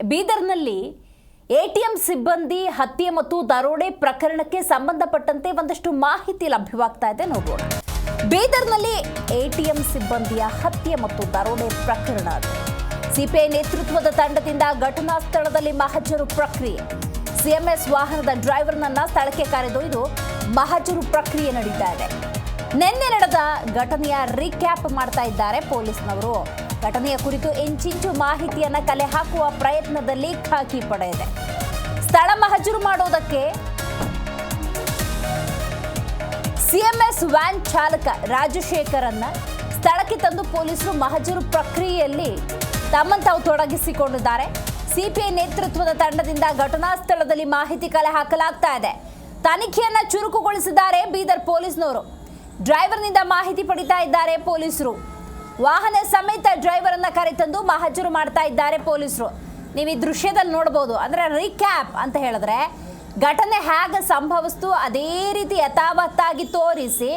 ಬೀದರ್ನಲ್ಲಿ ಎಟಿಎಂ ಸಿಬ್ಬಂದಿ ಹತ್ಯೆ ಮತ್ತು ದರೋಡೆ ಪ್ರಕರಣಕ್ಕೆ ಸಂಬಂಧಪಟ್ಟಂತೆ ಒಂದಷ್ಟು ಮಾಹಿತಿ ಲಭ್ಯವಾಗ್ತಾ ಇದೆ. ನೋಡೋಣ. ಬೀದರ್ನಲ್ಲಿ ಎಟಿಎಂ ಸಿಬ್ಬಂದಿಯ ಹತ್ಯೆ ಮತ್ತು ದರೋಡೆ ಪ್ರಕರಣ. ಸಿಪಿಐ ನೇತೃತ್ವದ ತಂಡದಿಂದ ಘಟನಾ ಸ್ಥಳದಲ್ಲಿ ಮಹಜರು ಪ್ರಕ್ರಿಯೆ. ಸಿಎಂಎಸ್ ವಾಹನದ ಡ್ರೈವರ್ನನ್ನ ಸ್ಥಳಕ್ಕೆ ಕರೆದೊಯ್ದು ಮಹಜರು ಪ್ರಕ್ರಿಯೆ ನಡೀತಾ ಇದೆ. ನಿನ್ನೆ ನಡೆದ ಘಟನೆಯ ರೀಕ್ಯಾಪ್ ಮಾಡ್ತಾ ಇದ್ದಾರೆ ಪೊಲೀಸ್ನವರು. ಘಟನೆಯ ಕುರಿತು ಇಂಚಿಂಚು ಮಾಹಿತಿಯನ್ನ ಕಲೆ ಹಾಕುವ ಪ್ರಯತ್ನದಲ್ಲಿ ಖಾಕಿ ಪಡೆ ಇದೆ. ಸ್ಥಳ ಮಹಜರು ಮಾಡೋದಕ್ಕೆ ಸಿಎಂಎಸ್ ವ್ಯಾನ್ ಚಾಲಕ ರಾಜಶೇಖರನ್ನ ಸ್ಥಳಕ್ಕೆ ತಂದು ಪೊಲೀಸರು ಮಹಜರು ಪ್ರಕ್ರಿಯೆಯಲ್ಲಿ ತಮ್ಮಂತಾವು ತೊಡಗಿಸಿಕೊಂಡಿದ್ದಾರೆ. ಸಿಪಿಐ ನೇತೃತ್ವದ ತಂಡದಿಂದ ಘಟನಾ ಸ್ಥಳದಲ್ಲಿ ಮಾಹಿತಿ ಕಲೆ ಹಾಕಲಾಗ್ತಾ ಇದೆ. ತನಿಖೆಯನ್ನ ಚುರುಕುಗೊಳಿಸಿದ್ದಾರೆ ಬೀದರ್ ಪೊಲೀಸ್ನವರು. ಡ್ರೈವರ್ನಿಂದ ಮಾಹಿತಿ ಪಡಿತಾ ಇದ್ದಾರೆ ಪೊಲೀಸರು. ವಾಹನ ಸಮೇತ ಡ್ರೈವರ್ ಅನ್ನ ಕರೆತಂದು ಮಹಜರು ಮಾಡ್ತಾ ಇದ್ದಾರೆ ಪೊಲೀಸರು. ನೀವು ಈ ದೃಶ್ಯದಲ್ಲಿ ನೋಡಬಹುದು. ಅಂದ್ರೆ ರೀಕ್ಯಾಪ್ ಅಂತ ಹೇಳಿದ್ರೆ ಘಟನೆ ಹೇಗೆ ಸಂಭವಿಸ್ತು ಅದೇ ರೀತಿ ಯಥಾವತ್ತಾಗಿ ತೋರಿಸಿ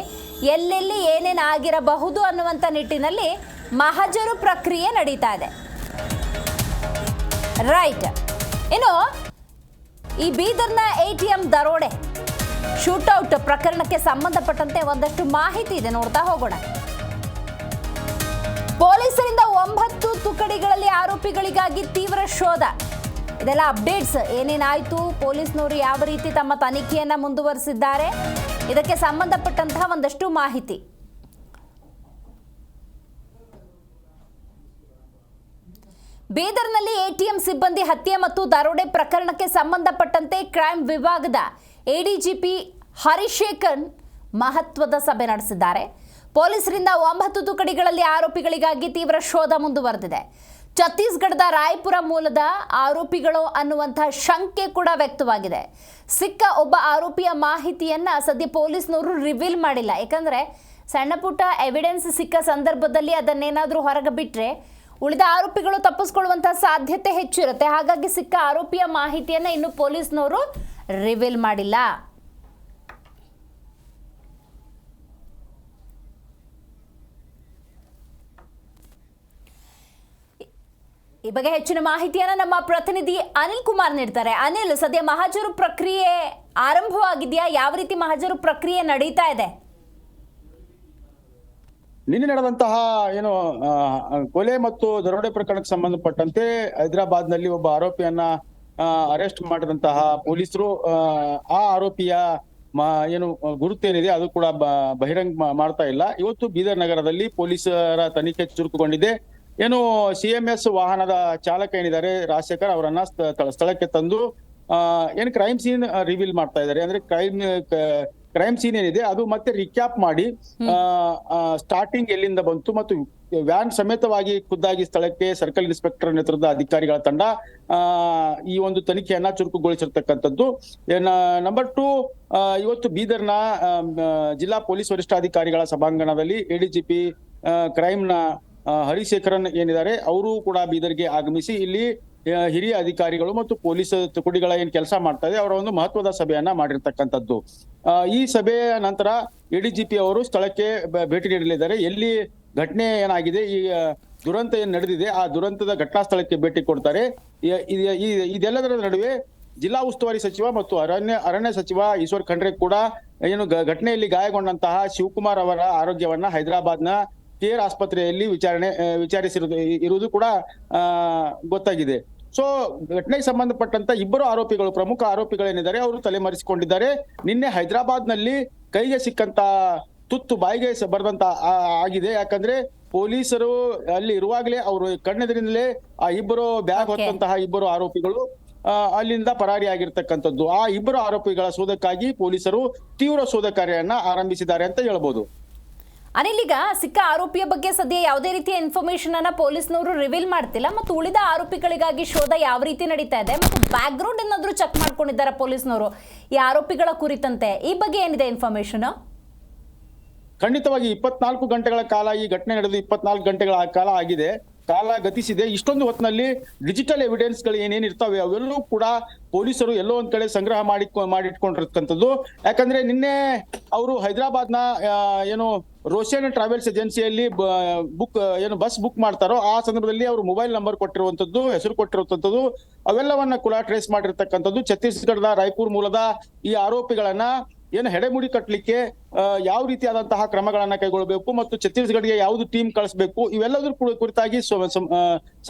ಎಲ್ಲೆಲ್ಲಿ ಏನೇನು ಆಗಿರಬಹುದು ಅನ್ನುವಂಥ ನಿಟ್ಟಿನಲ್ಲಿ ಮಹಜರು ಪ್ರಕ್ರಿಯೆ ನಡೀತಾ ಇದೆ. ರೈಟ್. ಇನ್ನು ಈ ಬೀದರ್ನ ಎಟಿಎಂ ದರೋಡೆ ಶೂಟೌಟ್ ಪ್ರಕರಣಕ್ಕೆ ಸಂಬಂಧಪಟ್ಟಂತೆ ಒಂದಷ್ಟು ಮಾಹಿತಿ ಇದೆ, ನೋಡ್ತಾ ಹೋಗೋಣ. ಪೊಲೀಸರಿಂದ 9 ತುಕಡಿಗಳಲ್ಲಿ ಆರೋಪಿಗಳಿಗಾಗಿ ತೀವ್ರ ಶೋಧ. ಇದೆಲ್ಲ ಅಪ್ಡೇಟ್ಸ್. ಏನೇನಾಯ್ತು, ಪೊಲೀಸ್ನವರು ಯಾವ ರೀತಿ ತಮ್ಮ ತನಿಖೆಯನ್ನ ಮುಂದುವರಿಸಿದ್ದಾರೆ, ಇದಕ್ಕೆ ಸಂಬಂಧಪಟ್ಟಂತಹ ಒಂದಷ್ಟು ಮಾಹಿತಿ. ಬೀದರ್ನಲ್ಲಿ ಎಟಿಎಂ ಸಿಬ್ಬಂದಿ ಹತ್ಯೆ ಮತ್ತು ದರೋಡೆ ಪ್ರಕರಣಕ್ಕೆ ಸಂಬಂಧಪಟ್ಟಂತೆ ಕ್ರೈಮ್ ವಿಭಾಗದ ಎಡಿಜಿಪಿ ಹರಿಶೇಖರ್ ಮಹತ್ವದ ಸಭೆ ನಡೆಸಿದ್ದಾರೆ. ಪೊಲೀಸರಿಂದ 9 ತುಕಡಿಗಳಲ್ಲಿ ಆರೋಪಿಗಳಿಗಾಗಿ ತೀವ್ರ ಶೋಧ ಮುಂದುವರೆದಿದೆ. ಛತ್ತೀಸ್ಗಢದ ರಾಯಪುರ ಮೂಲದ ಆರೋಪಿಗಳು ಅನ್ನುವಂತಹ ಶಂಕೆ ಕೂಡ ವ್ಯಕ್ತವಾಗಿದೆ. ಸಿಕ್ಕ ಒಬ್ಬ ಆರೋಪಿಯ ಮಾಹಿತಿಯನ್ನ ಸದ್ಯ ಪೊಲೀಸ್ನವರು ರಿವೀಲ್ ಮಾಡಿಲ್ಲ. ಯಾಕಂದ್ರೆ ಸಣ್ಣ ಪುಟ್ಟ ಎವಿಡೆನ್ಸ್ ಸಿಕ್ಕ ಸಂದರ್ಭದಲ್ಲಿ ಅದನ್ನೇನಾದ್ರೂ ಹೊರಗೆ ಬಿಟ್ರೆ ಉಳಿದ ಆರೋಪಿಗಳು ತಪ್ಪಿಸ್ಕೊಳ್ಳುವಂತಹ ಸಾಧ್ಯತೆ ಹೆಚ್ಚಿರುತ್ತೆ. ಹಾಗಾಗಿ ಸಿಕ್ಕ ಆರೋಪಿಯ ಮಾಹಿತಿಯನ್ನ ಇನ್ನು ಪೊಲೀಸ್ನವರು ರಿವೀಲ್ ಮಾಡಿಲ್ಲ. ಈ ಬಗ್ಗೆ ಹೆಚ್ಚಿನ ಮಾಹಿತಿಯನ್ನ ನಮ್ಮ ಪ್ರತಿನಿಧಿ ಅನಿಲ್ ಕುಮಾರ್ ನೀಡ್ತಾರೆ. ಅನಿಲ್, ಸದ್ಯ ಮಹಜರು ಪ್ರಕ್ರಿಯೆ ಆರಂಭವಾಗಿದೆಯಾ? ಯಾವ ರೀತಿ ಮಹಜರು ಪ್ರಕ್ರಿಯೆ ನಡೀತಾ ಇದೆ? ನಿನ್ನೆ ನಡೆದಂತಹ ಕೊಲೆ ಮತ್ತು ದರೋಡೆ ಪ್ರಕರಣಕ್ಕೆ ಸಂಬಂಧಪಟ್ಟಂತೆ ಹೈದರಾಬಾದ್ ನಲ್ಲಿ ಒಬ್ಬ ಆರೋಪಿಯನ್ನ ಅರೆಸ್ಟ್ ಮಾಡಿದಂತಹ ಪೊಲೀಸರು ಆ ಆರೋಪಿಯ ಗುರುತೇನಿದೆ ಅದು ಕೂಡ ಬಹಿರಂಗ ಮಾಡ್ತಾ ಇಲ್ಲ. ಇವತ್ತು ಬೀದರ್ ನಗರದಲ್ಲಿ ಪೊಲೀಸರ ತನಿಖೆ ಚುರುಕುಗೊಂಡಿದೆ. ಸಿಎಂಎಸ್ ವಾಹನದ ಚಾಲಕ ಏನಿದ್ದಾರೆ ರಾಜಶೇಖರ್ ಅವರನ್ನ ಸ್ಥಳಕ್ಕೆ ತಂದು ಕ್ರೈಮ್ ಸೀನ್ ರಿವೀಲ್ ಮಾಡ್ತಾ ಇದ್ದಾರೆ. ಅಂದ್ರೆ ಕ್ರೈಮ್ ಸೀನ್ ಏನಿದೆ ಅದು ಮತ್ತೆ ರಿಕ್ಯಾಪ್ ಮಾಡಿ ಸ್ಟಾರ್ಟಿಂಗ್ ಎಲ್ಲಿಂದ ಬಂತು ಮತ್ತು ವ್ಯಾನ್ ಸಮೇತವಾಗಿ ಖುದ್ದಾಗಿ ಸ್ಥಳಕ್ಕೆ ಸರ್ಕಲ್ ಇನ್ಸ್ಪೆಕ್ಟರ್ ನೇತೃತ್ವದ ಅಧಿಕಾರಿಗಳ ತಂಡ ಈ ಒಂದು ತನಿಖೆಯನ್ನ ಚುರುಕುಗೊಳಿಸಿರ್ತಕ್ಕಂಥದ್ದು. ನಂಬರ್ 2, ಇವತ್ತು ಬೀದರ್ನ ಜಿಲ್ಲಾ ಪೊಲೀಸ್ ವರಿಷ್ಠಾಧಿಕಾರಿಗಳ ಸಭಾಂಗಣದಲ್ಲಿ ಎಡಿಜಿಪಿ ಕ್ರೈಮ್ ನ ಹರಿಶೇಖರನ್ ಏನಿದ್ದಾರೆ ಅವರು ಕೂಡ ಬೀದರ್ಗೆ ಆಗಮಿಸಿ ಇಲ್ಲಿ ಹಿರಿಯ ಅಧಿಕಾರಿಗಳು ಮತ್ತು ಪೊಲೀಸ್ ತುಕಡಿಗಳ ಏನ್ ಕೆಲಸ ಮಾಡ್ತಾ ಇದೆ ಅವರ ಒಂದು ಮಹತ್ವದ ಸಭೆಯನ್ನ ಮಾಡಿರ್ತಕ್ಕಂಥದ್ದು. ಈ ಸಭೆಯ ನಂತರ ಎಡಿಜಿಪಿ ಅವರು ಸ್ಥಳಕ್ಕೆ ಭೇಟಿ ನೀಡಲಿದ್ದಾರೆ. ಎಲ್ಲಿ ಘಟನೆ ಏನಾಗಿದೆ, ಈ ದುರಂತ ಏನ್ ನಡೆದಿದೆ ಆ ದುರಂತದ ಘಟನಾ ಸ್ಥಳಕ್ಕೆ ಭೇಟಿ ಕೊಡ್ತಾರೆ. ಇದೆಲ್ಲದರ ನಡುವೆ ಜಿಲ್ಲಾ ಉಸ್ತುವಾರಿ ಸಚಿವ ಮತ್ತು ಅರಣ್ಯ ಸಚಿವ ಈಶ್ವರ್ ಖಂಡ್ರೆ ಕೂಡ ಘಟನೆಯಲ್ಲಿ ಗಾಯಗೊಂಡಂತಹ ಶಿವಕುಮಾರ್ ಅವರ ಆರೋಗ್ಯವನ್ನ ಹೈದರಾಬಾದ್ನ ಕೇರ್ ಆಸ್ಪತ್ರೆಯಲ್ಲಿ ಇರುವುದು ಕೂಡ ಗೊತ್ತಾಗಿದೆ. ಸೊ ಘಟನೆಗೆ ಸಂಬಂಧಪಟ್ಟಂತ ಇಬ್ಬರು ಆರೋಪಿಗಳು, ಪ್ರಮುಖ ಆರೋಪಿಗಳೇನಿದ್ದಾರೆ ಅವರು ತಲೆಮರೆಸಿಕೊಂಡಿದ್ದಾರೆ. ನಿನ್ನೆ ಹೈದರಾಬಾದ್ ನಲ್ಲಿ ಕೈಗೆ ಸಿಕ್ಕಂತ ತುತ್ತು ಬಾಯಿಗೆ ಬರೆದಂತ ಆಗಿದೆ. ಯಾಕಂದ್ರೆ ಪೊಲೀಸರು ಅಲ್ಲಿ ಇರುವಾಗಲೇ ಅವರು ಕಣ್ಣೆದುರಿನಲ್ಲೇ ಆ ಇಬ್ಬರು ಬ್ಯಾಗ್ ಹೊತ್ತಂತಹ ಇಬ್ಬರು ಆರೋಪಿಗಳು ಅಲ್ಲಿಂದ ಪರಾರಿಯಾಗಿರ್ತಕ್ಕಂಥದ್ದು. ಆ ಇಬ್ಬರು ಆರೋಪಿಗಳ ಶೋಧಕ್ಕಾಗಿ ಪೊಲೀಸರು ತೀವ್ರ ಶೋಧ ಕಾರ್ಯನ್ನ ಆರಂಭಿಸಿದ್ದಾರೆ ಅಂತ ಹೇಳ್ಬೋದು. ಅನಿಲ್, ಈಗ ಸಿಕ್ಕ ಆರೋಪಿಯ ಬಗ್ಗೆ ಸದ್ಯ ಯಾವುದೇ ರೀತಿಯ ಇನ್ಫಾರ್ಮೇಶನ್ ಅನ್ನ ಪೊಲೀಸ್ನವರು ರಿವೀಲ್ ಮಾಡ್ತಿಲ್ಲ ಮತ್ತು ಉಳಿದ ಆರೋಪಿಗಳಿಗಾಗಿ ಶೋಧ ಯಾವ ರೀತಿ ನಡೀತಾ ಇದೆ ಮತ್ತು ಬ್ಯಾಕ್ ಗ್ರೌಂಡ್ ಏನಾದ್ರೂ ಚೆಕ್ ಮಾಡ್ಕೊಂಡಿದ್ದಾರೆ ಪೊಲೀಸ್ನವರು ಈ ಆರೋಪಿಗಳ ಕುರಿತಂತೆ? ಈ ಬಗ್ಗೆ ಏನಿದೆ ಇನ್ಫಾರ್ಮೇಶನ್? ಖಂಡಿತವಾಗಿ 24 ಗಂಟೆಗಳ ಕಾಲ ಈ ಘಟನೆ ನಡೆದು 24 ಗಂಟೆಗಳ ಕಾಲ ಆಗಿದೆ, ಕಾಲ ಗತಿಸಿದೆ. ಇಷ್ಟೊಂದು ಹೊತ್ತಿನಲ್ಲಿ ಡಿಜಿಟಲ್ ಎವಿಡೆನ್ಸ್ ಗಳು ಏನೇನಿರ್ತಾವೆ ಅವೆಲ್ಲೂ ಕೂಡ ಪೊಲೀಸರು ಎಲ್ಲೋ ಒಂದ್ ಕಡೆ ಸಂಗ್ರಹ ಮಾಡಿಟ್ಕೊಂಡಿರ್ತಕ್ಕಂಥದ್ದು. ಯಾಕಂದ್ರೆ ನಿನ್ನೆ ಅವರು ಹೈದರಾಬಾದ್ನ ರೋಷನ್ ಟ್ರಾವೆಲ್ಸ್ ಏಜೆನ್ಸಿಯಲ್ಲಿ ಬಸ್ ಬುಕ್ ಮಾಡ್ತಾರೋ ಆ ಸಂದರ್ಭದಲ್ಲಿ ಅವರು ಮೊಬೈಲ್ ನಂಬರ್ ಕೊಟ್ಟಿರುವಂತದ್ದು, ಹೆಸರು ಕೊಟ್ಟಿರುವಂತದ್ದು, ಅವೆಲ್ಲವನ್ನ ಕೂಡ ಟ್ರೇಸ್ ಮಾಡಿರ್ತಕ್ಕಂಥದ್ದು. ಛತ್ತೀಸ್ಗಢದ ರಾಯ್ಪುರ್ ಮೂಲದ ಈ ಆರೋಪಿಗಳನ್ನ ಹೆಡೆಮುಡಿ ಕಟ್ಟಲಿಕ್ಕೆ ಯಾವ ರೀತಿಯಾದಂತಹ ಕ್ರಮಗಳನ್ನ ಕೈಗೊಳ್ಳಬೇಕು ಮತ್ತು ಛತ್ತೀಸ್ಗಢಗೆ ಯಾವ್ದು ಟೀಮ್ ಕಳಿಸಬೇಕು, ಇವೆಲ್ಲದರ ಕುರಿತಾಗಿ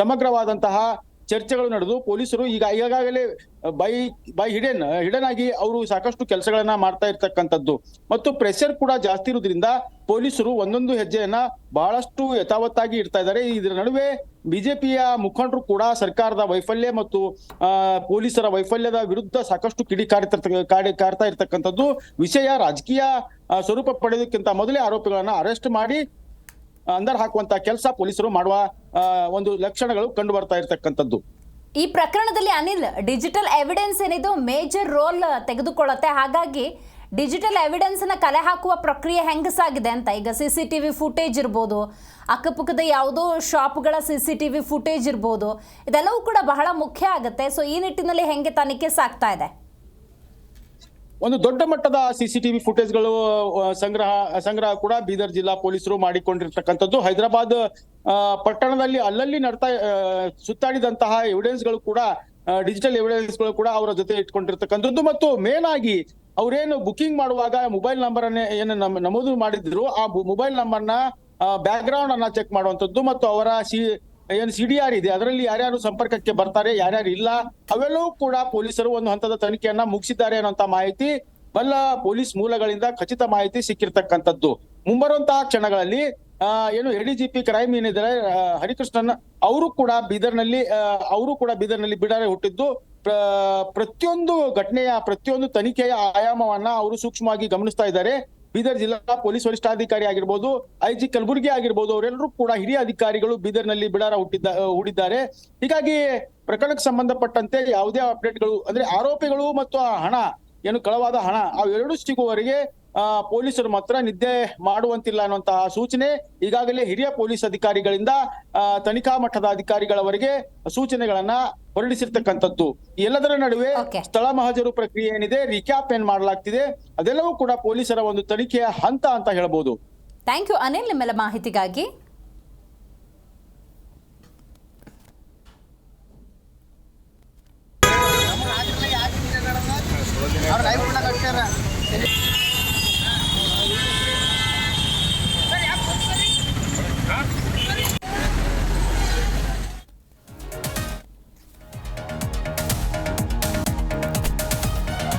ಸಮಗ್ರವಾದಂತಹ ಚರ್ಚೆಗಳು ನಡೆದು ಪೊಲೀಸರು ಈಗಾಗಲೇ ಬೈ ಹಿಡನ್ ಆಗಿ ಅವರು ಸಾಕಷ್ಟು ಕೆಲಸಗಳನ್ನ ಮಾಡ್ತಾ ಇರ್ತಕ್ಕಂಥದ್ದು ಮತ್ತು ಪ್ರೆಷರ್ ಕೂಡ ಜಾಸ್ತಿ ಇರುವುದರಿಂದ ಪೊಲೀಸರು ಒಂದೊಂದು ಹೆಜ್ಜೆಯನ್ನ ಬಹಳಷ್ಟು ಯಥಾವತ್ತಾಗಿ ಇಡ್ತಾ ಇದ್ದಾರೆ. ಇದರ ನಡುವೆ ಬಿಜೆಪಿಯ ಮುಖಂಡರು ಕೂಡ ಸರ್ಕಾರದ ವೈಫಲ್ಯ ಮತ್ತು ಪೊಲೀಸರ ವೈಫಲ್ಯದ ವಿರುದ್ಧ ಸಾಕಷ್ಟು ಕಾಡ್ತಾ ಇರ್ತಕ್ಕಂಥದ್ದು. ವಿಷಯ ರಾಜಕೀಯ ಸ್ವರೂಪ ಪಡೆಯೋದಕ್ಕಿಂತ ಮೊದಲೇ ಆರೋಪಿಗಳನ್ನ ಅರೆಸ್ಟ್ ಮಾಡಿ ಅಂದರ್ ಹಾಕುವಂತ ಕೆಲಸ ಪೊಲೀಸರು ಮಾಡುವ ಒಂದು ಲಕ್ಷಣಗಳು ಕಂಡು ಬರ್ತಾ ಇರ್ತಕ್ಕಂಥದ್ದು. ಈ ಪ್ರಕರಣದಲ್ಲಿ ಅನಿಲ್, ಡಿಜಿಟಲ್ ಎವಿಡೆನ್ಸ್ ಏನಿದು ಮೇಜರ್ ರೋಲ್ ತೆಗೆದುಕೊಳ್ಳುತ್ತೆ. ಹಾಗಾಗಿ ಡಿಜಿಟಲ್ ಎವಿಡೆನ್ಸ್ ನ ಕಲೆ ಹಾಕುವ ಪ್ರಕ್ರಿಯೆ ಹೆಂಗಸಾಗಿದೆ ಅಂತ. ಈಗ CCTV ಫುಟೇಜ್ ಇರ್ಬೋದು, ಅಕ್ಕಪಕ್ಕದ ಯಾವುದೋ ಶಾಪ್ಗಳ CCTV ಫುಟೇಜ್ ಇರ್ಬೋದು, ಇದೆಲ್ಲವೂ ಕೂಡ ಬಹಳ ಮುಖ್ಯ ಆಗುತ್ತೆ. ಸೊ ಈ ನಿಟ್ಟಿನಲ್ಲಿ ಹೆಂಗೆ ತನಿಖೆ ಸಾಗ್ತಾ ಇದೆ? ಒಂದು ದೊಡ್ಡ ಮಟ್ಟದ CCTV ಫುಟೇಜ್ಗಳು ಸಂಗ್ರಹ ಕೂಡ ಬೀದರ್ ಜಿಲ್ಲಾ ಪೊಲೀಸರು ಮಾಡಿಕೊಂಡಿರ್ತಕ್ಕಂಥದ್ದು. ಹೈದರಾಬಾದ್ ಪಟ್ಟಣದಲ್ಲಿ ಅಲ್ಲಲ್ಲಿ ಸುತ್ತಾಡಿದಂತಹ ಎವಿಡೆನ್ಸ್ಗಳು ಕೂಡ, ಡಿಜಿಟಲ್ ಎವಿಡೆನ್ಸ್ಗಳು ಕೂಡ ಅವರ ಜೊತೆ ಇಟ್ಕೊಂಡಿರ್ತಕ್ಕಂಥದ್ದು. ಮತ್ತು ಮೇನ್ ಆಗಿ ಅವರೇನು ಬುಕಿಂಗ್ ಮಾಡುವಾಗ ಮೊಬೈಲ್ ನಂಬರ್ ಏನು ನಮೂದು ಮಾಡಿದ್ರು, ಆ ಮೊಬೈಲ್ ನಂಬರ್ನ ಬ್ಯಾಕ್ ಗ್ರೌಂಡ್ ಅನ್ನ ಚೆಕ್ ಮಾಡುವಂತದ್ದು ಮತ್ತು ಅವರ CDR ಇದೆ, ಅದರಲ್ಲಿ ಯಾರ್ಯಾರು ಸಂಪರ್ಕಕ್ಕೆ ಬರ್ತಾರೆ, ಯಾರ್ಯಾರು ಇಲ್ಲ, ಅವೆಲ್ಲವೂ ಕೂಡ ಪೊಲೀಸರು ಒಂದು ಹಂತದ ತನಿಖೆಯನ್ನ ಮುಗಿಸಿದ್ದಾರೆ ಅನ್ನುವಂತ ಮಾಹಿತಿ ಬಲ್ಲ ಪೊಲೀಸ್ ಮೂಲಗಳಿಂದ ಖಚಿತ ಮಾಹಿತಿ ಸಿಕ್ಕಿರ್ತಕ್ಕಂಥದ್ದು. ಮುಂಬರುವಂತಹ ಕ್ಷಣಗಳಲ್ಲಿ ADGP ಕ್ರೈಮ್ ಏನಿದ್ದಾರೆ ಹರಿಕೃಷ್ಣನ್ ಅವರು ಕೂಡ ಬೀದರ್ನಲ್ಲಿ ಬಿಡಾರೆ ಹುಟ್ಟಿದ್ದು. ಪ್ರತಿಯೊಂದು ಘಟನೆಯ ಪ್ರತಿಯೊಂದು ತನಿಖೆಯ ಆಯಾಮವನ್ನ ಅವರು ಸೂಕ್ಷ್ಮವಾಗಿ ಗಮನಿಸ್ತಾ ಇದ್ದಾರೆ. ಬೀದರ್ ಜಿಲ್ಲಾ ಪೊಲೀಸ್ ವರಿಷ್ಠಾಧಿಕಾರಿ ಆಗಿರ್ಬೋದು, IG ಕಲಬುರಗಿ ಆಗಿರ್ಬೋದು, ಅವರೆಲ್ಲರೂ ಕೂಡ ಹಿರಿಯ ಅಧಿಕಾರಿಗಳು ಬೀದರ್ನಲ್ಲಿ ಬಿಡಾರ ಹೂಡಿದ್ದಾರೆ. ಹೀಗಾಗಿ ಪ್ರಕರಣಕ್ಕೆ ಸಂಬಂಧಪಟ್ಟಂತೆ ಯಾವುದೇ ಅಪ್ಡೇಟ್ಗಳು ಅಂದ್ರೆ ಆರೋಪಿಗಳು ಮತ್ತು ಆ ಹಣ ಕಳವಾದ ಹಣ ಅವೆರಡೂ ಸಿಗುವವರೆಗೆ ಪೊಲೀಸರು ಮಾತ್ರ ನಿದ್ದೆ ಮಾಡುವಂತಿಲ್ಲ ಅನ್ನುವಂತಹ ಸೂಚನೆ ಈಗಾಗಲೇ ಹಿರಿಯ ಪೊಲೀಸ್ ಅಧಿಕಾರಿಗಳಿಂದ ತನಿಖಾ ಮಟ್ಟದ ಅಧಿಕಾರಿಗಳವರೆಗೆ ಸೂಚನೆಗಳನ್ನ ಹೊರಡಿಸಿರ್ತಕ್ಕಂಥದ್ದು. ಎಲ್ಲದರ ನಡುವೆ ಸ್ಥಳ ಮಹಜರು ಪ್ರಕ್ರಿಯೆ ಏನಿದೆ, ರಿಕ್ಯಾಪ್ ಏನ್ ಮಾಡಲಾಗ್ತಿದೆ, ಅದೆಲ್ಲವೂ ಕೂಡ ಪೊಲೀಸರ ಒಂದು ತನಿಖೆಯ ಹಂತ ಅಂತ ಹೇಳ್ಬೋದು. ಥ್ಯಾಂಕ್ ಯು ಅನಿಲ್, ನಿಮ್ಮೆಲ್ಲ ಮಾಹಿತಿಗಾಗಿ.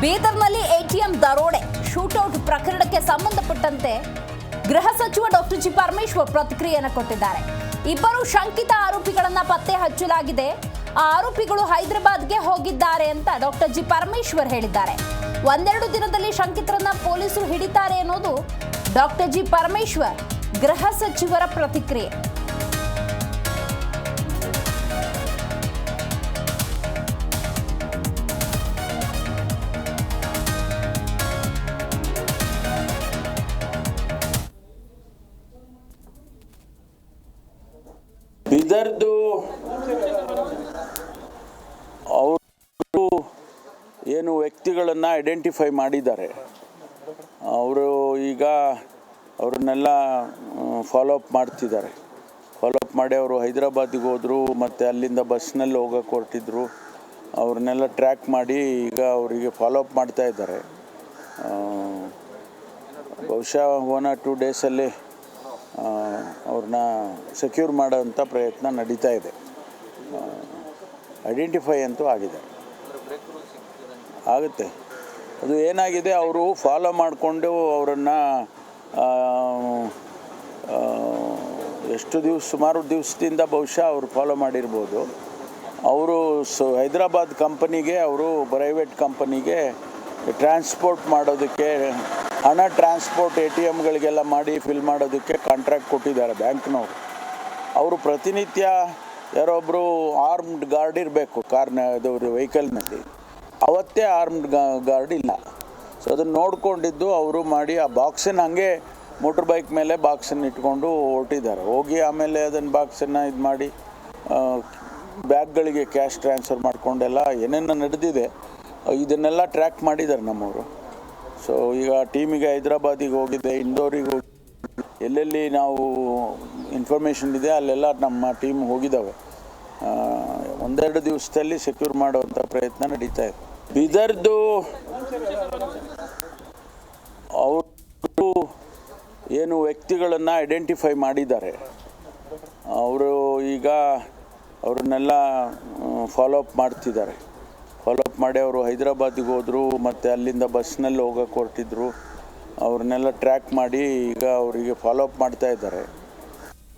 ಬೀದರ್ನಲ್ಲಿ ATM ದರೋಡೆ ಶೂಟೌಟ್ ಪ್ರಕರಣಕ್ಕೆ ಸಂಬಂಧಪಟ್ಟಂತೆ ಗೃಹ ಸಚಿವ ಡಾಕ್ಟರ್ ಜಿ ಪರಮೇಶ್ವರ್ ಪ್ರತಿಕ್ರಿಯೆಯನ್ನು ಕೊಟ್ಟಿದ್ದಾರೆ. ಇಬ್ಬರು ಶಂಕಿತ ಆರೋಪಿಗಳನ್ನ ಪತ್ತೆ ಹಚ್ಚಲಾಗಿದೆ. ಆ ಆರೋಪಿಗಳು ಹೈದರಾಬಾದ್ಗೆ ಹೋಗಿದ್ದಾರೆ ಅಂತ ಡಾಕ್ಟರ್ ಜಿ ಪರಮೇಶ್ವರ್ ಹೇಳಿದ್ದಾರೆ. ಒಂದೆರಡು ದಿನದಲ್ಲಿ ಶಂಕಿತರನ್ನ ಪೊಲೀಸರು ಹಿಡಿತಾರೆ ಅನ್ನೋದು ಡಾಕ್ಟರ್ ಜಿ ಪರಮೇಶ್ವರ್ ಗೃಹ ಸಚಿವರ ಪ್ರತಿಕ್ರಿಯೆ. ಬೀದರ್ದು ಅವರು ಏನು ವ್ಯಕ್ತಿಗಳನ್ನು ಐಡೆಂಟಿಫೈ ಮಾಡಿದ್ದಾರೆ, ಅವರು ಈಗ ಅವ್ರನ್ನೆಲ್ಲ ಫಾಲೋಅಪ್ ಮಾಡ್ತಿದ್ದಾರೆ. ಫಾಲೋಅಪ್ ಮಾಡಿ ಅವರು ಹೈದರಾಬಾದಿಗೆ ಹೋದರು, ಮತ್ತು ಅಲ್ಲಿಂದ ಬಸ್ನಲ್ಲಿ ಹೋಗೋಕೆ ಹೊರಟಿದ್ರು. ಅವ್ರನ್ನೆಲ್ಲ ಟ್ರ್ಯಾಕ್ ಮಾಡಿ ಈಗ ಅವರಿಗೆ ಫಾಲೋಅಪ್ ಮಾಡ್ತಾ ಇದ್ದಾರೆ. ಬಹುಶಃ 1 or 2 ಡೇಸಲ್ಲಿ ಅವ್ರನ್ನ ಸೆಕ್ಯೂರ್ ಮಾಡೋಂಥ ಪ್ರಯತ್ನ ನಡೀತಾ ಇದೆ. ಐಡೆಂಟಿಫೈ ಅಂತೂ ಆಗುತ್ತೆ. ಅದು ಏನಾಗಿದೆ, ಅವರು ಫಾಲೋ ಮಾಡಿಕೊಂಡು ಅವರನ್ನು ಸುಮಾರು ದಿವಸದಿಂದ ಬಹುಶಃ ಅವರು ಫಾಲೋ ಮಾಡಿರ್ಬೋದು. ಅವರು ಹೈದರಾಬಾದ್ ಕಂಪನಿಗೆ, ಅವರು ಪ್ರೈವೇಟ್ ಕಂಪನಿಗೆ ಟ್ರಾನ್ಸ್ಪೋರ್ಟ್ ಮಾಡೋದಕ್ಕೆ, ಹಣ ಟ್ರಾನ್ಸ್ಪೋರ್ಟ್ ATMಗಳಿಗೆಲ್ಲ ಮಾಡಿ ಫಿಲ್ ಮಾಡೋದಕ್ಕೆ ಕಾಂಟ್ರಾಕ್ಟ್ ಕೊಟ್ಟಿದ್ದಾರೆ ಬ್ಯಾಂಕ್ನವರು. ಅವರು ಪ್ರತಿನಿತ್ಯ ಯಾರೊಬ್ಬರು ಆರ್ಮ್ಡ್ ಗಾರ್ಡ್ ಇರಬೇಕು ಕಾರ್ನದವರು ವೆಹಿಕಲ್ನಲ್ಲಿ, ಅವತ್ತೇ ಆರ್ಮ್ಡ್ ಗಾರ್ಡ್ ಇಲ್ಲ. ಸೊ ಅದನ್ನು ನೋಡಿಕೊಂಡಿದ್ದು ಅವರು ಮಾಡಿ ಆ ಬಾಕ್ಸನ್ನು ಹಾಗೆ ಮೋಟ್ರ್ ಬೈಕ್ ಮೇಲೆ ಬಾಕ್ಸನ್ನು ಇಟ್ಕೊಂಡು ಹೊರಟಿದ್ದಾರೆ. ಹೋಗಿ ಆಮೇಲೆ ಅದನ್ನು ಬಾಕ್ಸನ್ನು ಇದು ಮಾಡಿ ಬ್ಯಾಗ್ಗಳಿಗೆ ಕ್ಯಾಶ್ ಟ್ರಾನ್ಸ್ಫರ್ ಮಾಡಿಕೊಂಡೆಲ್ಲ ಏನೇನು ನಡೆದಿದೆ ಇದನ್ನೆಲ್ಲ ಟ್ರ್ಯಾಕ್ ಮಾಡಿದ್ದಾರೆ ನಮ್ಮವರು. ಸೊ ಈಗ ಟೀಮಿಗೆ ಹೈದರಾಬಾದಿಗೆ ಹೋಗಿದೆ, ಇಂದೋರಿಗೆ ಹೋಗಿ, ಎಲ್ಲೆಲ್ಲಿ ನಾವು ಇನ್ಫಾರ್ಮೇಷನ್ ಇದೆ ಅಲ್ಲೆಲ್ಲ ನಮ್ಮ ಟೀಮ್ ಹೋಗಿದ್ದಾವೆ. ಒಂದೆರಡು ದಿವಸದಲ್ಲಿ ಸೆಕ್ಯೂರ್ ಮಾಡುವಂಥ ಪ್ರಯತ್ನ ನಡೀತಾ ಇದೆ. ಬೀದರ್ದು ಅವರು ಏನು ವ್ಯಕ್ತಿಗಳನ್ನು ಐಡೆಂಟಿಫೈ ಮಾಡಿದ್ದಾರೆ, ಅವರು ಈಗ ಅವ್ರನ್ನೆಲ್ಲ ಫಾಲೋಅಪ್ ಮಾಡ್ತಿದ್ದಾರೆ. ಫಾಲೋಅಪ್ ಮಾಡಿ ಅವರು ಹೈದರಾಬಾದಿಗೆ ಹೋದರು, ಮತ್ತು ಅಲ್ಲಿಂದ ಬಸ್ನಲ್ಲಿ ಹೋಗೋಕೆ ಹೊರಟಿದ್ರು. ಅವ್ರನ್ನೆಲ್ಲ ಟ್ರ್ಯಾಕ್ ಮಾಡಿ ಈಗ ಅವರಿಗೆ ಫಾಲೋಅಪ್ ಮಾಡ್ತಾ ಇದ್ದಾರೆ.